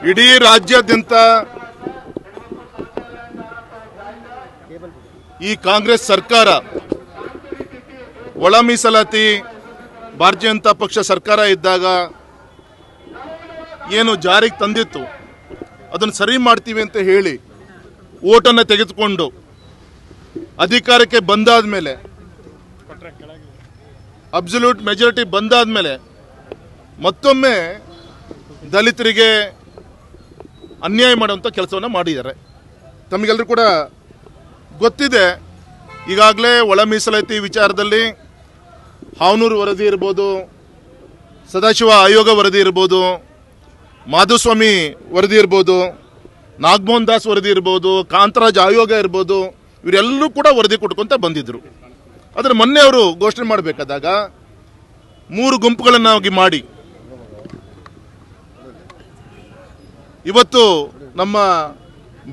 ಇಡೀ ರಾಜ್ಯಾದ್ಯಂತ ಈ ಕಾಂಗ್ರೆಸ್ ಸರ್ಕಾರ ಒಳ ಮೀಸಲಾತಿ ಭಾರತೀಯ ಜನತಾ ಪಕ್ಷ ಸರ್ಕಾರ ಇದ್ದಾಗ ಏನು ಜಾರಿಗೆ ತಂದಿತ್ತು ಅದನ್ನು ಸರಿ ಮಾಡ್ತೀವಿ ಅಂತ ಹೇಳಿ ಓಟನ್ನು ತೆಗೆದುಕೊಂಡು ಅಧಿಕಾರಕ್ಕೆ ಬಂದಾದ ಮೇಲೆ ಅಬ್ಸಲ್ಯೂಟ್ ಮೆಜಾರಿಟಿ ಬಂದಾದ ಮೇಲೆ ಮತ್ತೊಮ್ಮೆ ದಲಿತರಿಗೆ ಅನ್ಯಾಯ ಮಾಡುವಂಥ ಕೆಲಸವನ್ನು ಮಾಡಿದ್ದಾರೆ. ತಮಗೆಲ್ಲರೂ ಕೂಡ ಗೊತ್ತಿದೆ, ಈಗಾಗಲೇ ಒಳ ಮೀಸಲಾತಿ ವಿಚಾರದಲ್ಲಿ ಹಾವನೂರು ವರದಿ ಇರ್ಬೋದು, ಸದಾಶಿವ ಆಯೋಗ ವರದಿ ಇರ್ಬೋದು, ಮಾಧುಸ್ವಾಮಿ ವರದಿ ಇರ್ಬೋದು, ನಾಗಮೋಹನ್ ದಾಸ್ ವರದಿ ಇರ್ಬೋದು, ಕಾಂತರಾಜ್ ಆಯೋಗ ಇರ್ಬೋದು, ಇವರೆಲ್ಲರೂ ಕೂಡ ವರದಿ ಕೊಟ್ಕೊಂತ ಬಂದಿದ್ರು. ಆದರೆ ಮೊನ್ನೆ ಅವರು ಘೋಷಣೆ ಮಾಡಬೇಕಾದಾಗ 3 ಗುಂಪುಗಳನ್ನಾಗಿ ಮಾಡಿ ಇವತ್ತು ನಮ್ಮ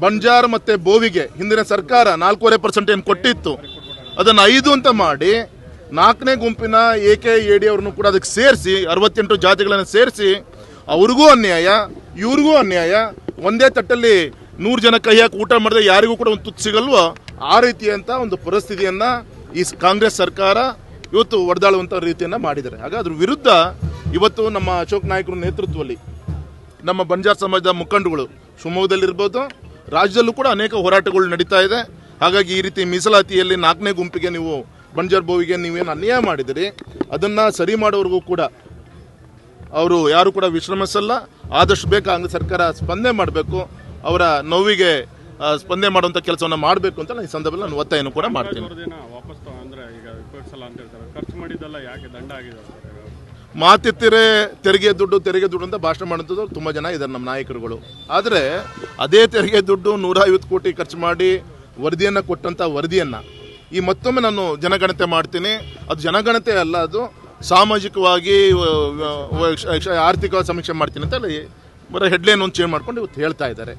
ಬಂಜಾರ ಮತ್ತು ಬೋವಿಗೆ ಹಿಂದಿನ ಸರ್ಕಾರ 4.5% ಏನು ಕೊಟ್ಟಿತ್ತು ಅದನ್ನು 5 ಅಂತ ಮಾಡಿ 4ನೇ ಗುಂಪಿನ AKAD ಅವ್ರನ್ನು ಕೂಡ ಅದಕ್ಕೆ ಸೇರಿಸಿ 68 ಜಾತಿಗಳನ್ನು ಸೇರಿಸಿ ಅವ್ರಿಗೂ ಅನ್ಯಾಯ ಇವ್ರಿಗೂ ಅನ್ಯಾಯ, ಒಂದೇ ತಟ್ಟಲ್ಲಿ 100 ಜನ ಕೈ ಹಾಕಿ ಊಟ ಮಾಡಿದ್ರೆ ಯಾರಿಗೂ ಕೂಡ ಒಂದು ತುತ್ತು ಸಿಗಲ್ವೋ ಆ ರೀತಿಯಂಥ ಒಂದು ಪರಿಸ್ಥಿತಿಯನ್ನು ಈ ಕಾಂಗ್ರೆಸ್ ಸರ್ಕಾರ ಇವತ್ತು ಒಡೆದಾಳುವಂಥ ರೀತಿಯನ್ನು ಮಾಡಿದ್ದಾರೆ. ಹಾಗೆ ಅದ್ರ ವಿರುದ್ಧ ಇವತ್ತು ನಮ್ಮ ಅಶೋಕ್ ನಾಯ್ಕರ ನೇತೃತ್ವದಲ್ಲಿ ನಮ್ಮ ಬಂಜಾರ ಸಮಾಜದ ಮುಖಂಡಗಳು ಶಿವಮೊಗ್ಗದಲ್ಲಿರ್ಬೋದು, ರಾಜ್ಯದಲ್ಲೂ ಕೂಡ ಅನೇಕ ಹೋರಾಟಗಳು ನಡೀತಾ ಇದೆ. ಹಾಗಾಗಿ ಈ ರೀತಿ ಮೀಸಲಾತಿಯಲ್ಲಿ 4ನೇ ಗುಂಪಿಗೆ ನೀವು ಬಂಜಾರ ಬೋವಿಗೆ ನೀವೇನು ಅನ್ಯಾಯ ಮಾಡಿದಿರಿ ಅದನ್ನು ಸರಿ ಮಾಡೋವರೆಗೂ ಕೂಡ ಅವರು ಯಾರು ಕೂಡ ವಿಶ್ರಮಿಸಲ್ಲ. ಆದಷ್ಟು ಬೇಗ ಕಾಂಗ್ರೆಸ್ ಸರ್ಕಾರ ಸ್ಪಂದನೆ ಮಾಡಬೇಕು, ಅವರ ನೋವಿಗೆ ಸ್ಪಂದನೆ ಮಾಡುವಂಥ ಕೆಲಸವನ್ನು ಮಾಡಬೇಕು ಅಂತ ನಾನು ಈ ಸಂದರ್ಭದಲ್ಲಿ ನಾನು ಒತ್ತಾಯವನ್ನು ಕೂಡ ಮಾಡ್ತೀನಿ. ಮಾತಿತ್ತಿರೆ ತೆರಿಗೆ ದುಡ್ಡು ಅಂತ ಭಾಷಣ ಮಾಡುವಂಥದ್ದು ತುಂಬ ಜನ ಇದ್ದಾರೆ ನಮ್ಮ ನಾಯಕರುಗಳು. ಆದರೆ ಅದೇ ತೆರಿಗೆ ದುಡ್ಡು 150 ಕೋಟಿ ಖರ್ಚು ಮಾಡಿ ವರದಿಯನ್ನು ಕೊಟ್ಟಂಥ ವರದಿಯನ್ನು ಈ ಮತ್ತೊಮ್ಮೆ ನಾನು ಜನಗಣತಿ ಮಾಡ್ತೀನಿ, ಅದು ಜನಗಣತಿ ಅಲ್ಲ, ಅದು ಸಾಮಾಜಿಕವಾಗಿ ಆರ್ಥಿಕ ಸಮೀಕ್ಷೆ ಮಾಡ್ತೀನಿ ಅಂತ ಹೇಳಿ ಬರೋ ಹೆಡ್ಲೈನ್ ಒಂದು ಚೇಂಜ್ ಮಾಡ್ಕೊಂಡು ಇವತ್ತು ಹೇಳ್ತಾ ಇದ್ದಾರೆ.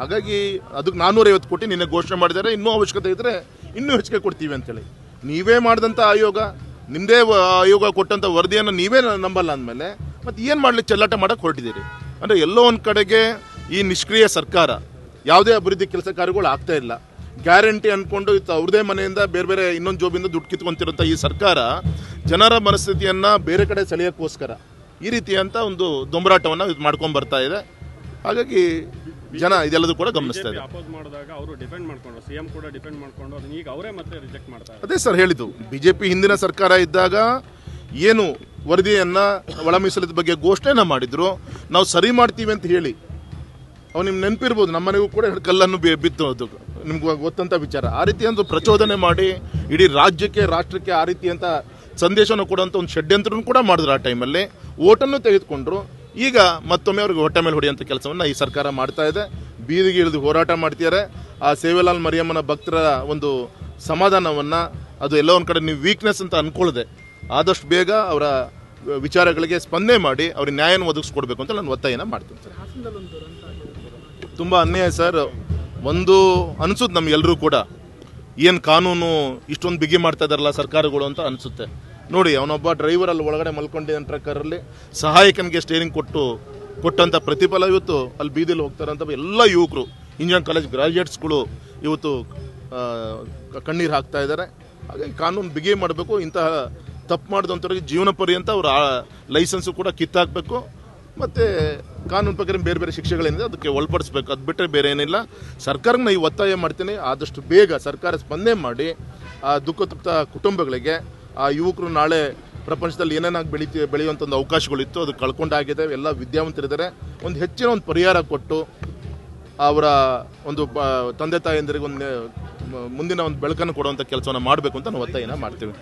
ಹಾಗಾಗಿ ಅದಕ್ಕೆ 450 ಕೋಟಿ ನಿನ್ನೆ ಘೋಷಣೆ ಮಾಡಿದ್ದಾರೆ. ಇನ್ನೂ ಅವಶ್ಯಕತೆ ಇದ್ದರೆ ಇನ್ನೂ ಹೆಚ್ಚಿಗೆ ಕೊಡ್ತೀವಿ ಅಂತೇಳಿ ನೀವೇ ಮಾಡಿದಂಥ ಆಯೋಗ, ನಿಮ್ಮದೇ ಆಯೋಗ ಕೊಟ್ಟಂಥ ವರದಿಯನ್ನು ನೀವೇ ನಂಬಲ್ಲ ಅಂದಮೇಲೆ ಮತ್ತು ಏನು ಮಾಡಲಿಕ್ಕೆ ಚೆಲ್ಲಾಟ ಮಾಡೋಕ್ಕೆ ಹೊರಟಿದ್ದೀರಿ ಅಂದರೆ ಎಲ್ಲೋ ಒಂದು ಕಡೆಗೆ ಈ ನಿಷ್ಕ್ರಿಯ ಸರ್ಕಾರ ಯಾವುದೇ ಅಭಿವೃದ್ಧಿ ಕೆಲಸ ಕಾರ್ಯಗಳು ಆಗ್ತಾ ಇಲ್ಲ. ಗ್ಯಾರಂಟಿ ಅಂದ್ಕೊಂಡು ಅವ್ರದೇ ಮನೆಯಿಂದ ಬೇರೆ ಇನ್ನೊಂದು ಜೋಬಿಂದ ದುಡ್ಡು ಕಿತ್ಕೊಂತಿರೋಂಥ ಈ ಸರ್ಕಾರ ಜನರ ಮನಸ್ಥಿತಿಯನ್ನು ಬೇರೆ ಕಡೆ ಸೆಳೆಯೋಕ್ಕೋಸ್ಕರ ಈ ರೀತಿಯಂಥ ಒಂದು ದೊಂಬರಾಟವನ್ನು ಇದು ಮಾಡ್ಕೊಂಡು ಬರ್ತಾ ಇದೆ. ಹಾಗಾಗಿ ಜನ ಇದೆಲ್ಲದೂ ಕೂಡ ಗಮನಿಸ್ತಾ ಇದೆ. ಅದೇ ಸರ್ ಹೇಳಿದ್ದು, ಬಿಜೆಪಿ ಹಿಂದಿನ ಸರ್ಕಾರ ಇದ್ದಾಗ ಏನು ವರದಿಯನ್ನು ಒಳ ಮೀಸಲಾತಿ ಬಗ್ಗೆ ಘೋಷಣೆನ ಮಾಡಿದ್ರು, ನಾವು ಸರಿ ಮಾಡ್ತೀವಿ ಅಂತ ಹೇಳಿ ಅವು ನಿಮ್ಗೆ ನೆನಪಿರ್ಬೋದು, ನಮ್ಮನೆಗೂ ಕೂಡ ಕಲ್ಲನ್ನು ಬಿತ್ತು, ನಿಮ್ಗೆ ಗೊತ್ತಂಥ ವಿಚಾರ. ಆ ರೀತಿ ಒಂದು ಪ್ರಚೋದನೆ ಮಾಡಿ ಇಡೀ ರಾಜ್ಯಕ್ಕೆ ರಾಷ್ಟ್ರಕ್ಕೆ ಆ ರೀತಿಯಂಥ ಸಂದೇಶವನ್ನು ಕೊಡುವಂಥ ಒಂದು ಷಡ್ಯಂತ್ರನೂ ಕೂಡ ಮಾಡಿದ್ರು. ಆ ಟೈಮಲ್ಲಿ ಓಟನ್ನು ತೆಗೆದುಕೊಂಡ್ರು. ಈಗ ಮತ್ತೊಮ್ಮೆ ಅವ್ರಿಗೆ ಹೊಟ್ಟೆ ಮೇಲೆ ಹೊಡೆಯುವಂಥ ಕೆಲಸವನ್ನು ಈ ಸರ್ಕಾರ ಮಾಡ್ತಾ ಇದೆ. ಬೀದಿಗೆ ಇಳಿದು ಹೋರಾಟ ಮಾಡ್ತಿದ್ದಾರೆ. ಆ ಸೇವೆಲಾಲ್ ಮರಿಯಮ್ಮನ ಭಕ್ತರ ಒಂದು ಸಮಾಧಾನವನ್ನು ಅದು ಎಲ್ಲೋ ಒಂದು ಕಡೆ ನೀವು ವೀಕ್ನೆಸ್ ಅಂತ ಅಂದ್ಕೊಳ್ಳದೆ ಆದಷ್ಟು ಬೇಗ ಅವರ ವಿಚಾರಗಳಿಗೆ ಸ್ಪಂದನೆ ಮಾಡಿ ಅವ್ರಿಗೆ ನ್ಯಾಯವನ್ನು ಒದಗಿಸ್ಕೊಡ್ಬೇಕು ಅಂತ ನಾನು ಒತ್ತಾಯನ ಮಾಡ್ತೀನಿ ಸರ್. ತುಂಬ ಅನ್ಯಾಯ ಸರ್. ಒಂದು ಅನಿಸುತ್ತೆ ನಮಗೆಲ್ಲರೂ ಕೂಡ, ಏನು ಕಾನೂನು ಇಷ್ಟೊಂದು ಬಿಗಿ ಮಾಡ್ತಾ ಇದ್ದಾರಲ್ಲ ಸರ್ಕಾರಗಳು ಅಂತ ಅನಿಸುತ್ತೆ. ನೋಡಿ, ಅವನೊಬ್ಬ ಡ್ರೈವರ್ ಅಲ್ಲಿ ಒಳಗಡೆ ಮಲ್ಕೊಂಡಿದ್ದ ಟ್ರಕ್ಕರಲ್ಲಿ ಸಹಾಯಕನಿಗೆ ಸ್ಟೇರಿಂಗ್ ಕೊಟ್ಟಂಥ ಪ್ರತಿಫಲ ಇವತ್ತು ಅಲ್ಲಿ ಬೀದಿಲಿ ಹೋಗ್ತಾರಂಥ ಎಲ್ಲ ಯುವಕರು, ಇಂಜಿನಿಯರಿಂಗ್ ಕಾಲೇಜ್ ಗ್ರಾಜ್ಯುಯೇಟ್ಸ್ಗಳು ಇವತ್ತು ಕಣ್ಣೀರು ಹಾಕ್ತಾ ಇದ್ದಾರೆ. ಹಾಗಾಗಿ ಕಾನೂನು ಬಿಗಿ ಮಾಡಬೇಕು. ಇಂತಹ ತಪ್ಪು ಮಾಡಿದಂಥವ್ರಿಗೆ ಜೀವನ ಪರ್ಯಂತ ಅವರ ಲೈಸೆನ್ಸು ಕೂಡ ಕಿತ್ತಾಕಬೇಕು. ಮತ್ತು ಕಾನೂನು ಪ್ರಕಾರ ಬೇರೆ ಶಿಕ್ಷೆಗಳೇನಿದೆ ಅದಕ್ಕೆ ಒಳಪಡಿಸ್ಬೇಕು. ಅದು ಬಿಟ್ಟರೆ ಬೇರೆ ಏನಿಲ್ಲ. ಸರ್ಕಾರಕ್ಕೆ ನಾನು ಈ ಒತ್ತಾಯ ಮಾಡ್ತೀನಿ, ಆದಷ್ಟು ಬೇಗ ಸರ್ಕಾರ ಸ್ಪಂದನೆ ಮಾಡಿ ಆ ದುಃಖತಪ್ತ ಕುಟುಂಬಗಳಿಗೆ, ಆ ಯುವಕರು ನಾಳೆ ಪ್ರಪಂಚದಲ್ಲಿ ಏನೇನಾಗಿ ಬೆಳೆಯುವಂಥ ಒಂದು ಅವಕಾಶಗಳಿತ್ತು ಅದು ಕಳ್ಕೊಂಡಾಗಿದೆ. ಎಲ್ಲ ವಿದ್ಯಾವಂತರಿದ್ದಾರೆ. ಒಂದು ಹೆಚ್ಚಿನ ಒಂದು ಪರಿಹಾರ ಕೊಟ್ಟು ಅವರ ಒಂದು ತಂದೆ ತಾಯಿಯಂದರಿಗೆ ಒಂದು ಮುಂದಿನ ಒಂದು ಬೆಳಕನ್ನು ಕೊಡುವಂಥ ಕೆಲಸವನ್ನು ಮಾಡಬೇಕು ಅಂತ ನಾವು ಒತ್ತಾಯನ ಮಾಡ್ತೀವಿ.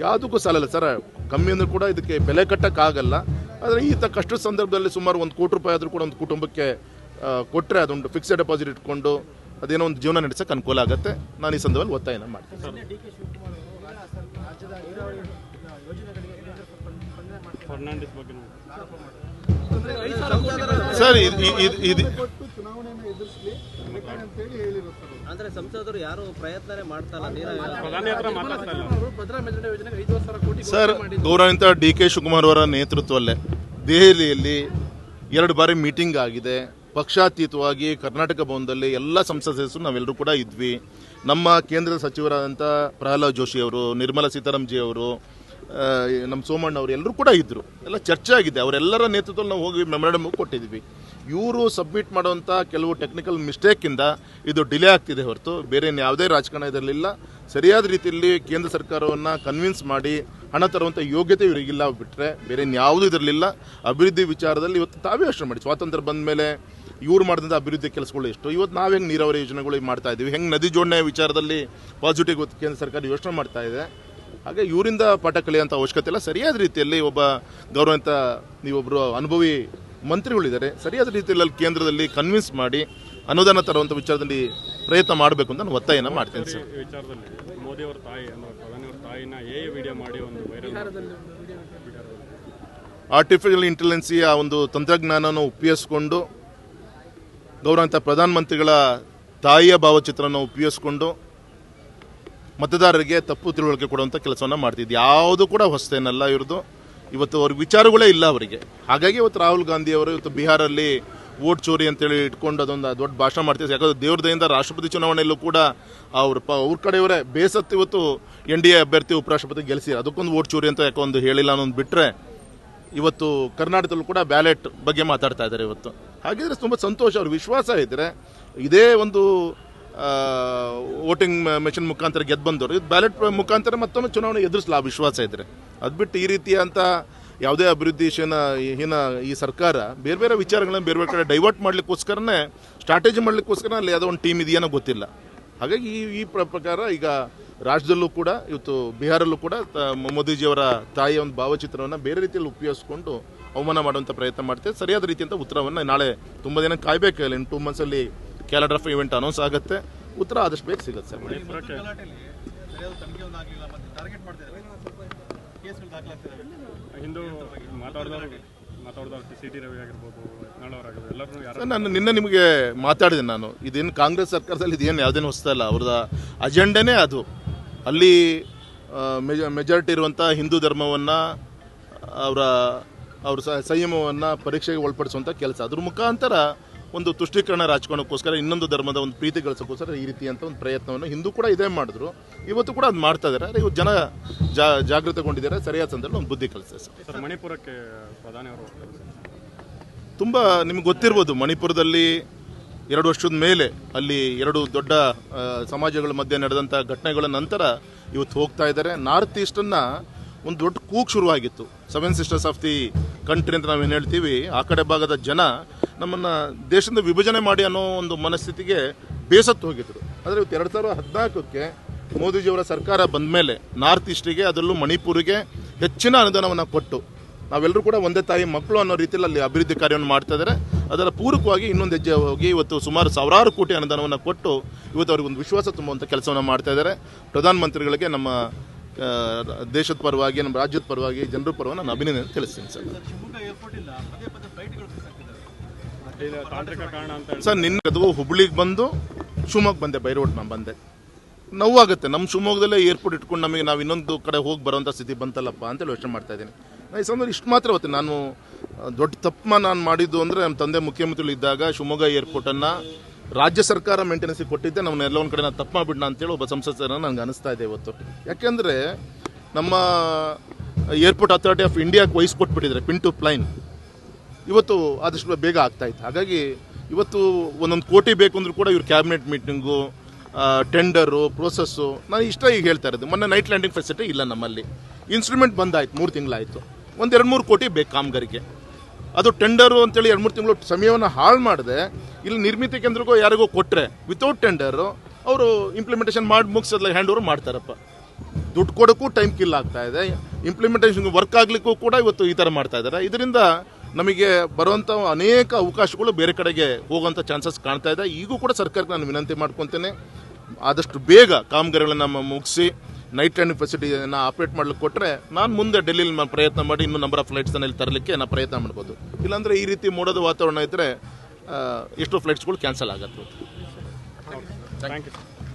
ಯಾವುದಕ್ಕೂ ಸಾಲಲ್ಲ ಸರ್, ಕಮ್ಮಿ ಅಂದರೂ ಕೂಡ ಇದಕ್ಕೆ ಬೆಲೆ ಕಟ್ಟೋಕ್ಕಾಗಲ್ಲ. ಆದರೆ ಈತ ಕಷ್ಟದ ಸಂದರ್ಭದಲ್ಲಿ ಸುಮಾರು 1 ಕೋಟಿ ರೂಪಾಯಿ ಆದರೂ ಕೂಡ ಒಂದು ಕುಟುಂಬಕ್ಕೆ ಕೊಟ್ಟರೆ ಅದೊಂದು ಫಿಕ್ಸ್ಡ್ ಡೆಪಾಸಿಟ್ ಇಟ್ಕೊಂಡು ಅದೇನೋ ಒಂದು ಜೀವನ ನಡೆಸೋಕ್ಕೆ ಅನುಕೂಲ ಆಗುತ್ತೆ. ನಾನು ಈ ಸಂದರ್ಭದಲ್ಲಿ ಒತ್ತಾಯನ ಮಾಡ್ತೀನಿ ಸರ್. ಅಂದ್ರೆ ಸಂಸದರು ಯಾರು ಪ್ರಯತ್ನ ಮಾಡ್ತಾ ಸರ್, ಗೌರವಾನ್ವಿತ DK ಶಿವಕುಮಾರ್ ಅವರ ನೇತೃತ್ವದಲ್ಲೇ ದೆಹಲಿಯಲ್ಲಿ 2 ಬಾರಿ ಮೀಟಿಂಗ್ ಆಗಿದೆ. ಪಕ್ಷಾತೀತವಾಗಿ ಕರ್ನಾಟಕ ಭವನದಲ್ಲಿ ಎಲ್ಲ ಸಂಸತ್ ಸದಸ್ಯರು ನಾವೆಲ್ಲರೂ ಕೂಡ ಇದ್ವಿ. ನಮ್ಮ ಕೇಂದ್ರದ ಸಚಿವರಾದಂಥ ಪ್ರಹ್ಲಾದ್ ಜೋಶಿ ಅವರು, ನಿರ್ಮಲಾ ಸೀತಾರಾಮನ್ ಜಿ ಅವರು, ನಮ್ಮ ಸೋಮಣ್ಣ ಅವರು ಎಲ್ಲರೂ ಕೂಡ ಇದ್ದರು. ಎಲ್ಲ ಚರ್ಚೆ ಆಗಿದೆ. ಅವರೆಲ್ಲರ ನೇತೃತ್ವದಲ್ಲಿ ನಾವು ಹೋಗಿ ಮೆಮೊರಾಂಡಮ್ ಕೊಟ್ಟಿದ್ವಿ. ಇವರು ಸಬ್ಮಿಟ್ ಮಾಡುವಂಥ ಕೆಲವು ಟೆಕ್ನಿಕಲ್ ಮಿಸ್ಟೇಕಿಂದ ಇದು ಡಿಲೇ ಆಗ್ತಿದೆ ಹೊರತು ಬೇರೆ ಯಾವುದೇ ರಾಜಕಾರಣ ಇದರಲ್ಲಿಲ್ಲ. ಸರಿಯಾದ ರೀತಿಯಲ್ಲಿ ಕೇಂದ್ರ ಸರ್ಕಾರವನ್ನು ಕನ್ವಿನ್ಸ್ ಮಾಡಿ ಹಣ ತರುವಂಥ ಯೋಗ್ಯತೆ ಇವರಿಗಿಲ್ಲ ಬಿಟ್ಟರೆ ಬೇರೆ ಯಾವುದೂ ಇದರಲಿಲ್ಲ. ಅಭಿವೃದ್ಧಿ ವಿಚಾರದಲ್ಲಿ ಇವತ್ತು ತಾವೇ ಯೋಚನೆ ಮಾಡಿ, ಸ್ವಾತಂತ್ರ್ಯ ಬಂದ ಮೇಲೆ ಇವ್ರು ಮಾಡಿದಂಥ ಅಭಿವೃದ್ಧಿ ಕೆಲಸಗಳು ಎಷ್ಟು, ಇವತ್ತು ನಾವು ಹೆಂಗೆ ನೀರಾವರಿ ಯೋಜನೆಗಳು ಮಾಡ್ತಾ ಇದ್ದೀವಿ, ಹೆಂಗೆ ನದಿ ಜೋಡಣೆ ವಿಚಾರದಲ್ಲಿ ಪಾಸಿಟಿವ್ ಇವತ್ತು ಕೇಂದ್ರ ಸರ್ಕಾರ ಯೋಚನೆ ಮಾಡ್ತಾ ಇದೆ. ಹಾಗೆ ಇವರಿಂದ ಪಾಠ ಕಲಿಯುವಂಥ ಅವಶ್ಯಕತೆ ಇಲ್ಲ. ಸರಿಯಾದ ರೀತಿಯಲ್ಲಿ ಒಬ್ಬ ಗೌರವಂತ ನೀವೊಬ್ಬರು ಅನುಭವಿ ಮಂತ್ರಿಗಳಿದ್ದಾರೆ, ಸರಿಯಾದ ರೀತಿಯಲ್ಲಿ ಕೇಂದ್ರದಲ್ಲಿ ಕನ್ವಿನ್ಸ್ ಮಾಡಿ ಅನುದಾನ ತರುವಂಥ ವಿಚಾರದಲ್ಲಿ ಪ್ರಯತ್ನ ಮಾಡಬೇಕು ಅಂತ ನಾನು ಒತ್ತಾಯನ ಮಾಡ್ತೇನೆ ಸರ್. ವಿಚಾರದಲ್ಲಿ ಮೋದಿ ಅವರ ತಾಯಿ ಅಂದ್ರೆ ಪ್ರಧಾನಿ ಅವರ ತಾಯಿನ ವಿಡಿಯೋ ಮಾಡಿ ಒಂದು ವೈರಲ್ ಆರ್ಟಿಫಿಷಿಯಲ್ ಇಂಟೆಲಿಜೆನ್ಸಿಯ ಒಂದು ತಂತ್ರಜ್ಞಾನವನ್ನು ಉಪಯೋಗಿಸ್ಕೊಂಡು ಗೌರವಂತ ಪ್ರಧಾನಮಂತ್ರಿಗಳ ತಾಯಿಯ ಭಾವಚಿತ್ರನ ಉಪಯೋಗಿಸ್ಕೊಂಡು ಮತದಾರರಿಗೆ ತಪ್ಪು ತಿಳುವಳಿಕೆ ಕೊಡುವಂಥ ಕೆಲಸವನ್ನು ಮಾಡ್ತಿದ್ದು ಯಾವುದು ಕೂಡ ಹೊಸತೇನಲ್ಲ ಇವ್ರದ್ದು. ಇವತ್ತು ಅವ್ರಿಗೆ ವಿಚಾರಗಳೇ ಇಲ್ಲ ಅವರಿಗೆ. ಹಾಗಾಗಿ ಇವತ್ತು ರಾಹುಲ್ ಗಾಂಧಿ ಅವರು ಇವತ್ತು ಬಿಹಾರಲ್ಲಿ ವೋಟ್ ಚೋರಿ ಅಂತೇಳಿ ಇಟ್ಕೊಂಡು ಅದೊಂದು ದೊಡ್ಡ ಭಾಷಣ ಮಾಡ್ತಿದ್ದಾರೆ. ಯಾಕಂದ್ರೆ ದೇವ್ರ ದಯಿಂದ ರಾಷ್ಟ್ರಪತಿ ಚುನಾವಣೆಯಲ್ಲೂ ಕೂಡ ಅವ್ರ ಕಡೆಯವರೇ ಬೇಸತ್ತು ಇವತ್ತು NDA ಅಭ್ಯರ್ಥಿ ಉಪರಾಷ್ಟ್ರಪತಿ ಗೆಲ್ಲಿಸಿ ಅದಕ್ಕೊಂದು ವೋಟ್ ಚೋರಿ ಅಂತ ಯಾಕೋ ಒಂದು ಹೇಳಿಲ್ಲ ಅನ್ನೋದು ಬಿಟ್ಟರೆ ಇವತ್ತು ಕರ್ನಾಟಕದಲ್ಲೂ ಕೂಡ ಬ್ಯಾಲೆಟ್ ಬಗ್ಗೆ ಮಾತಾಡ್ತಾ ಇದ್ದಾರೆ ಇವತ್ತು. ಹಾಗಿದ್ರೆ ತುಂಬ ಸಂತೋಷ. ಅವ್ರ ವಿಶ್ವಾಸ ಇದ್ದರೆ ಇದೇ ಒಂದು ವೋಟಿಂಗ್ ಮೆಷಿನ್ ಮುಖಾಂತರ ಗೆದ್ದು ಬಂದವರು ಇದು ಬ್ಯಾಲೆಟ್ ಮುಖಾಂತರ ಮತ್ತೊಮ್ಮೆ ಚುನಾವಣೆ ಎದುರಿಸಲ್ಲ ಆ ವಿಶ್ವಾಸ ಇದ್ದರೆ. ಅದು ಬಿಟ್ಟು ಈ ರೀತಿಯಂಥ ಯಾವುದೇ ಅಭಿವೃದ್ಧಿ ಹೀನ ಈ ಸರ್ಕಾರ ಬೇರೆ ಬೇರೆ ವಿಚಾರಗಳನ್ನ ಬೇರೆ ಬೇರೆ ಕಡೆ ಡೈವರ್ಟ್ ಮಾಡಲಿಕ್ಕೋಸ್ಕರನೇ ಸ್ಟ್ರಾಟಜಿ ಮಾಡಲಿಕ್ಕೋಸ್ಕರ ಅಲ್ಲಿ ಯಾವುದೋ ಒಂದು ಟೀಮ್ ಇದೆಯೇನೋ ಗೊತ್ತಿಲ್ಲ. ಹಾಗಾಗಿ ಈ ಪ್ರಕಾರ ಈಗ ರಾಜ್ಯದಲ್ಲೂ ಕೂಡ ಇವತ್ತು ಬಿಹಾರಲ್ಲೂ ಕೂಡ ಮೋದಿಜಿಯವರ ತಾಯಿಯ ಒಂದು ಭಾವಚಿತ್ರವನ್ನು ಬೇರೆ ರೀತಿಯಲ್ಲಿ ಉಪಯೋಗಿಸ್ಕೊಂಡು ಅವಮಾನ ಮಾಡುವಂಥ ಪ್ರಯತ್ನ ಮಾಡ್ತೇವೆ. ಸರಿಯಾದ ರೀತಿಯಂಥ ಉತ್ತರವನ್ನು ನಾಳೆ ತುಂಬ ದಿನ ಕಾಯಬೇಕಿಲ್ಲ. ಇನ್ನು 2 ಮಂತ್ಸಲ್ಲಿ ಕ್ಯಾಲೆಂಡರ್ ಆಫ್ ಇವೆಂಟ್ ಅನೌನ್ಸ್ ಆಗುತ್ತೆ. ಉತ್ತರ ಆದಷ್ಟು ಬೇಗ ಸಿಗುತ್ತೆ ಸರ್. ಹಿಂದೂ CT ರವಿ ಆಗಿರ್ಬೋದು, ಎಲ್ಲರೂ ನಾನು ನಿನ್ನೆ ನಿಮಗೆ ಮಾತಾಡಿದೆ. ನಾನು ಇದೇನು ಕಾಂಗ್ರೆಸ್ ಸರ್ಕಾರದಲ್ಲಿ ಇದೇನು ಯಾವುದೇನು ಹೊಸದಲ್ಲ. ಅವ್ರದ್ದು ಅಜೆಂಡನೇ ಅದು. ಅಲ್ಲಿ ಮೆಜಾರಿಟಿ ಇರುವಂಥ ಹಿಂದೂ ಧರ್ಮವನ್ನು ಅವ್ರ ಸಂಯಮವನ್ನು ಪರೀಕ್ಷೆಗೆ ಒಳಪಡಿಸುವಂಥ ಕೆಲಸ. ಅದ್ರ ಮುಖಾಂತರ ಒಂದು ತುಷ್ಟೀಕರಣ ರಾಜಕಾರಣಕ್ಕೋಸ್ಕರ ಇನ್ನೊಂದು ಧರ್ಮದ ಒಂದು ಪ್ರೀತಿ ಗಳಿಸೋಕ್ಕೋಸ್ಕರ ಈ ರೀತಿಯಂಥ ಒಂದು ಪ್ರಯತ್ನವನ್ನು ಹಿಂದೂ ಕೂಡ ಇದೇ ಮಾಡಿದ್ರು. ಇವತ್ತು ಕೂಡ ಅದು ಮಾಡ್ತಾ ಇದ್ದಾರೆ. ಇವತ್ತು ಜನ ಜಾಗೃತಗೊಂಡಿದ್ದಾರೆ. ಸರಿಯಾದ ಸಂದರ್ಭದಲ್ಲಿ ಒಂದು ಬುದ್ಧಿ ಕಲಿಸಿದೆ ಸರ್. ಮಣಿಪುರಕ್ಕೆ ಪ್ರಧಾನಿ ಅವರು ತುಂಬ ನಿಮ್ಗೆ ಗೊತ್ತಿರ್ಬೋದು, ಮಣಿಪುರದಲ್ಲಿ 2 ವರ್ಷದ ಮೇಲೆ ಅಲ್ಲಿ 2 ದೊಡ್ಡ ಸಮಾಜಗಳ ಮಧ್ಯೆ ನಡೆದಂಥ ಘಟನೆಗಳ ನಂತರ ಇವತ್ತು ಹೋಗ್ತಾ ಇದ್ದಾರೆ. ನಾರ್ತ್ ಈಸ್ಟನ್ನು ಒಂದು ದೊಡ್ಡ ಕೂಗು ಶುರುವಾಗಿತ್ತು. 7 ಸಿಸ್ಟರ್ಸ್ ಆಫ್ ದಿ ಕಂಟ್ರಿ ಅಂತ ನಾವೇನು ಹೇಳ್ತೀವಿ. ಆ ಕಡೆ ಭಾಗದ ಜನ ನಮ್ಮನ್ನು ದೇಶದಿಂದ ವಿಭಜನೆ ಮಾಡಿ ಅನ್ನೋ ಒಂದು ಮನಸ್ಥಿತಿಗೆ ಬೇಸತ್ತು ಹೋಗಿದ್ರು. ಆದರೆ ಇವತ್ತು 2014ಕ್ಕೆ ಮೋದಿಜಿಯವರ ಸರ್ಕಾರ ಬಂದ ಮೇಲೆ ನಾರ್ತ್ ಈಸ್ಟಿಗೆ, ಅದರಲ್ಲೂ ಮಣಿಪುರಿಗೆ ಹೆಚ್ಚಿನ ಅನುದಾನವನ್ನು ಕೊಟ್ಟು ನಾವೆಲ್ಲರೂ ಕೂಡ ಒಂದೇ ತಾಯಿ ಮಕ್ಕಳು ಅನ್ನೋ ರೀತಿಯಲ್ಲಿ ಅಲ್ಲಿ ಅಭಿವೃದ್ಧಿ ಕಾರ್ಯವನ್ನು ಮಾಡ್ತಾ ಇದ್ದಾರೆ. ಅದರ ಪೂರಕವಾಗಿ ಇನ್ನೊಂದು ಹೆಜ್ಜೆ ಹೋಗಿ ಇವತ್ತು ಸುಮಾರು ಸಾವಿರಾರು ಕೋಟಿ ಅನುದಾನವನ್ನು ಕೊಟ್ಟು ಇವತ್ತು ಅವ್ರಿಗೆ ಒಂದು ವಿಶ್ವಾಸ ತುಂಬುವಂಥ ಕೆಲಸವನ್ನು ಮಾಡ್ತಾ ಇದ್ದಾರೆ. ಪ್ರಧಾನಮಂತ್ರಿಗಳಿಗೆ ನಮ್ಮ ದೇಶದ ಪರವಾಗಿ, ನಮ್ಮ ರಾಜ್ಯದ ಪರವಾಗಿ, ಜನರ ಪರವಾಗಿ ನಾನು ಅಭಿನಂದನೆ ತಿಳಿಸ್ತೀನಿ ಸರ್. ತಾಂತ್ರಿಕ ಕಾರಣ ಅಂತ ಸರ್, ನಿನ್ನೆ ಹುಬ್ಳಿಗೆ ಬಂದು ಶಿವಮೊಗ್ಗ ಬಂದೆ, ಬೈ ರೋಡ್ ನಾನು ಬಂದೆ. ನೋವಾಗುತ್ತೆ. ನಮ್ಮ ಶಿವಮೊಗ್ಗದಲ್ಲೇ ಏರ್ಪೋರ್ಟ್ ಇಟ್ಕೊಂಡು ನಮಗೆ ನಾವು ಇನ್ನೊಂದು ಕಡೆ ಹೋಗಿ ಬರೋಂಥ ಸ್ಥಿತಿ ಬಂತಲ್ಲಪ್ಪ ಅಂತೇಳಿ ಯೋಚನೆ ಮಾಡ್ತಾ ಇದ್ದೀನಿ. ಈ ಸಂದರ್ಭ ಇಷ್ಟು ಮಾತ್ರ ಹೊತ್ತೆ ನಾನು ದೊಡ್ಡ ತಪ್ಪು ನಾನು ಮಾಡಿದ್ದು ಅಂದರೆ ನಮ್ಮ ತಂದೆ ಮುಖ್ಯಮಂತ್ರಿಗಳು ಇದ್ದಾಗ ಶಿವಮೊಗ್ಗ ಏರ್ಪೋರ್ಟನ್ನು ರಾಜ್ಯ ಸರ್ಕಾರ ಮೇಂಟೆನೆನ್ಸಿಗೆ ಕೊಟ್ಟಿದ್ದೆ. ನಮ್ಮ ಎಲ್ಲ ಒಂದು ಕಡೆ ನಾನು ತಪ್ಪು ಮಾಡಿಬಿಡ್ನ ಅಂತೇಳಿ ಒಬ್ಬ ಸಂಸದರನ್ನ ನನಗೆ ಅನಿಸ್ತಾ ಇದೆ ಇವತ್ತು. ಯಾಕೆಂದರೆ ನಮ್ಮ ಏರ್ಪೋರ್ಟ್ ಅಥಾರಿಟಿ ಆಫ್ ಇಂಡಿಯಾಕ್ಕೆ ವಹಿಸ್ಕೊಟ್ಬಿಟ್ಟಿದ್ದಾರೆ ಪಿನ್ ಟು ಪ್ಲೈನ್. ಇವತ್ತು ಆದಷ್ಟು ಬೇಗ ಆಗ್ತಾಯಿತ್ತು. ಹಾಗಾಗಿ ಇವತ್ತು 1 ಕೋಟಿ ಬೇಕು ಅಂದರೂ ಕೂಡ ಇವ್ರು ಕ್ಯಾಬಿನೆಟ್ ಮೀಟಿಂಗು, ಟೆಂಡರು, ಪ್ರೋಸೆಸ್ಸು. ನಾನು ಈಗ ಹೇಳ್ತಾ ಇರೋದು, ಮೊನ್ನೆ ನೈಟ್ ಲ್ಯಾಂಡಿಂಗ್ ಫೆಸಿಲಿಟಿ ಇಲ್ಲ ನಮ್ಮಲ್ಲಿ. ಇನ್ಸ್ಟ್ರೂಮೆಂಟ್ ಬಂದಾಯ್ತು, 3 ತಿಂಗಳಾಯಿತು. 2-3 ಕೋಟಿ ಬೇಕು ಕಾಮಗಾರಿಗೆ. ಅದು ಟೆಂಡರು ಅಂತೇಳಿ 2-3 ತಿಂಗಳು ಸಮಯವನ್ನು ಹಾಳು ಮಾಡಿದೆ. ಇಲ್ಲಿ ನಿರ್ಮಿತಿ ಕೇಂದ್ರಕ್ಕೋ ಯಾರಿಗೋ ಕೊಟ್ಟರೆ ವಿತೌಟ್ ಟೆಂಡರು ಅವರು ಇಂಪ್ಲಿಮೆಂಟೇಷನ್ ಮಾಡಿ ಮುಗಿಸೋದ್ಲ ಹ್ಯಾಂಡ್ ಓವರ್ ಮಾಡ್ತಾರಪ್ಪ. ದುಡ್ಡು ಕೊಡೋಕ್ಕೂ ಟೈಮ್ ಕಿಲ್ ಆಗ್ತಾ ಇದೆ. ಇಂಪ್ಲಿಮೆಂಟೇಷನ್ ವರ್ಕ್ ಆಗಲಿಕ್ಕೂ ಕೂಡ ಇವತ್ತು ಈ ಥರ ಮಾಡ್ತಾ ಇದ್ದಾರೆ. ಇದರಿಂದ ನಮಗೆ ಬರುವಂಥ ಅನೇಕ ಅವಕಾಶಗಳು ಬೇರೆ ಕಡೆಗೆ ಹೋಗುವಂಥ ಚಾನ್ಸಸ್ ಕಾಣ್ತಾ ಇದೆ. ಈಗೂ ಕೂಡ ಸರ್ಕಾರಕ್ಕೆ ನಾನು ವಿನಂತಿ ಮಾಡ್ಕೊತೇನೆ, ಆದಷ್ಟು ಬೇಗ ಕಾಮಗಾರಿಗಳನ್ನು ಮುಗಿಸಿ ನೈಟ್ ಲ್ಯಾಂಡಿಂಗ್ ಫೆಸಿಲಿಟಿಯನ್ನು ಆಪ್ರೇಟ್ ಮಾಡ್ಲಿಕ್ಕೆ ಕೊಟ್ಟರೆ ನಾನು ಮುಂದೆ ಡೆಲ್ಲಿಲಿ ನಾನು ಪ್ರಯತ್ನ ಮಾಡಿ ಇನ್ನೂ ನಂಬರ್ ಆಫ್ ಫ್ಲೈಟ್ಸನ್ನು ಇಲ್ಲಿ ತರಲಿಕ್ಕೆ ನಾನು ಪ್ರಯತ್ನ ಮಾಡ್ಬೋದು. ಇಲ್ಲಾಂದರೆ ಈ ರೀತಿ ಮೋಡದ ವಾತಾವರಣ ಇದ್ದರೆ ಎಷ್ಟೋ ಫ್ಲೈಟ್ಸ್ಗಳು ಕ್ಯಾನ್ಸಲ್ ಆಗುತ್ತೆ. Thank you.